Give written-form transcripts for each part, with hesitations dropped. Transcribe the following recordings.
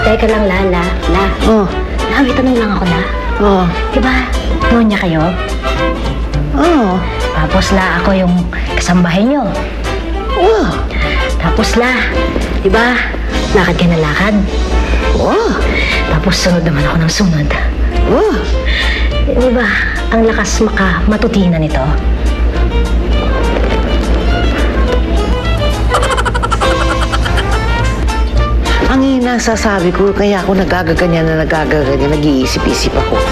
teka lang, La. Oh. La, may tanong lang ako, La. Oh. Diba, Nonya kayo? Oh. Tapos, La, ako yung kasambahay nyo. Oh. Tapos, La, diba, lakad ka na lakad? Oh. Tapos, sunod naman ako ng sunod. Oh. Diba, ang lakas matutina nito? Ang nasasabi ko, kaya ako nagagaganyan, nag-iisip-isip ako.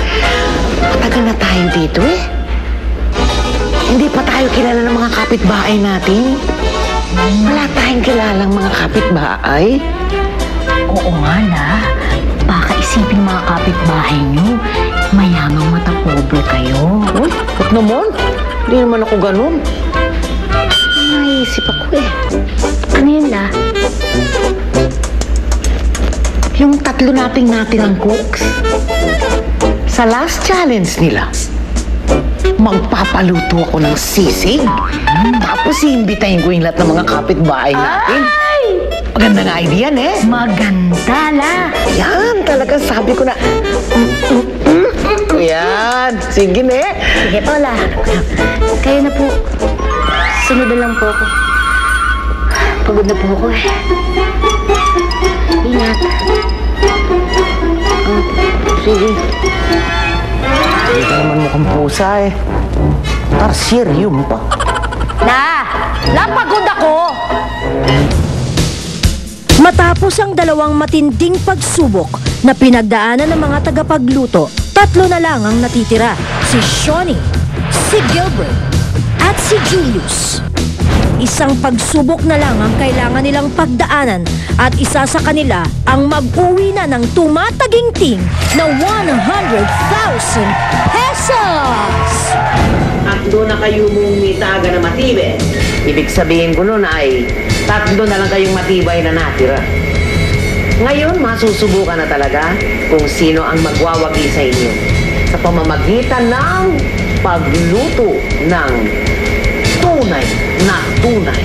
Matagal na tayo dito eh. Hindi pa tayo kilala ng mga kapitbahay natin. Wala tayong kilalang mga kapitbahay. Oo nga, La. Baka isipin mga kapitbahay nyo, mayamang mata pobre kayo. Uy, ba't naman? Hindi naman ako ganun. Naisip ako eh. Ano yun, La? Yung tatlo nating natirang cooks, sa last challenge nila, magpapaluto ako ng sisig. Tapos iimbitahin ko yung lahat ng mga kapitbahay natin. Ay! Magandang idea, eh. Maganda, La. Yan, talagang sabi ko na. Yan, sige, ne. Sige po, La. Kayo na po. Sunod na lang po ako. Pagod na po ako eh. Ingat. Sige. Hindi ka naman mukhang pusa eh. Tarsierium pa. La, pagod ako! Matapos ang dalawang matinding pagsubok na pinagdaanan ng mga tagapagluto, tatlo na lang ang natitira. Si Shawnee, si Gilbert, at si Julius. Isang pagsubok na lang ang kailangan nilang pagdaanan at isa sa kanila ang mag-uwi na ng tumataginting na 100,000 pesos! Tatlo na kayo mumitaga na matibay. Ibig sabihin ko nun ay tatlo na lang kayong matibay na natira. Ngayon, masusubukan na talaga kung sino ang magwawagi sa inyo sa pamamagitan ng pagluto ng tunay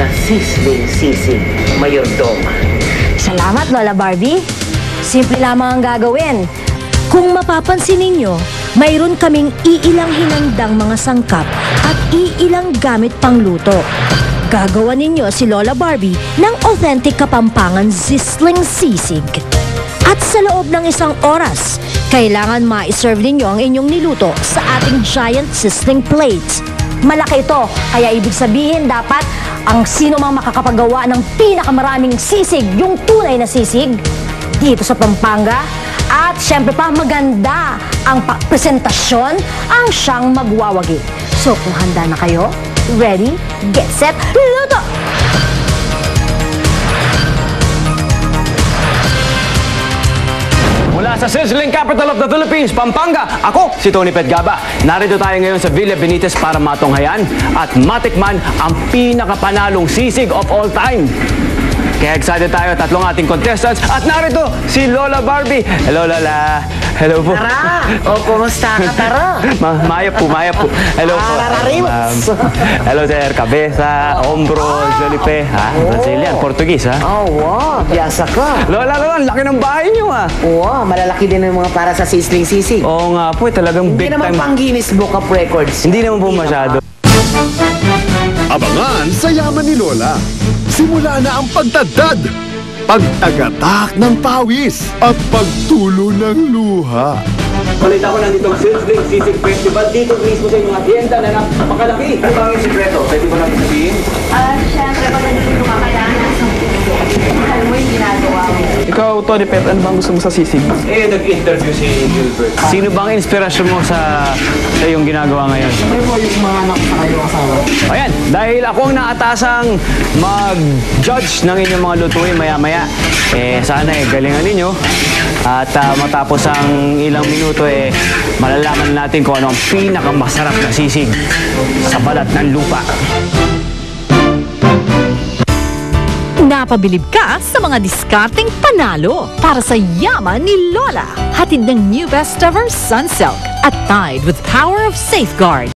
na sisling-sisig mayordoma. Salamat, Lola Barbie. Simple lamang ang gagawin. Kung mapapansin ninyo, mayroon kaming iilang hinandang mga sangkap at iilang gamit pangluto. Gagawa ninyo si Lola Barbie ng authentic Kapampangan sizzling sisig. At sa loob ng 1 oras, kailangan ma-serve ninyo ang inyong niluto sa ating giant sizzling plates. Malaki ito, kaya ibig sabihin dapat ang sino mang makakapagawa ng pinakamaraming sisig, yung tunay na sisig, dito sa Pampanga. At syempre pa, maganda ang presentasyon ang siyang magwawagi. So kung handa na kayo, ready, get set, luto! Mula sa sizzling capital of the Philippines, Pampanga, ako si Tony Petgaba. Narito tayo ngayon sa Villa Benitez para matunghayan at matikman ang pinakapanalong sisig of all time. Kaya excited tayo, tatlong ating contestants. At narito si Lola Barbie. Hello, Lola. Hello po. Tara! O, kumusta ka? Tara! Maya po. Hello po. Hello, sir. Cabeza, Ombro, Jolipe. Brazilian, Portuguese, ha? Oh, wow! Biyasa ka! Lola, laki ng bahay niyo, ha? Oo, malalaki din yung mga para sa sisling-sisig. Oo nga po, talagang Hindi big naman time. pang Guinness Book of Records. Hindi naman po masyado. Abangan sa yaman ni Lola. Simula na ang pagdadad, pagtagatak ng pawis, at pagtulo ng luha. Balita ko nandito ang Sizzling Sisig Festival dito mismo sa inyong adyenda na napakalaki. Ano ba ang sikreto? Pwede ko natin sabihin? Siyempre, pag nandito ka, kailangan sa puso. Alam mo yung ginagawa mo. Ikaw, Tony Pet, ano bang gusto mo sa sisig? Nag-interview si Gilbert. Sino bang inspirasyon mo sa iyong ginagawa ngayon? Ano po yung mga anak sa kayo asawa? Ayan, dahil ako ang naatasang mag-judge ng inyong mga lutuin maya-maya, sana galingan ninyo. At matapos ang ilang minuto, malalaman natin kung ano ang pinakamasarap na sisig sa balat ng lupa. Napabilib ka sa mga diskarteng panalo para sa yaman ni Lola. Hatid ng new best ever Sunsilk at tied with power of safeguard.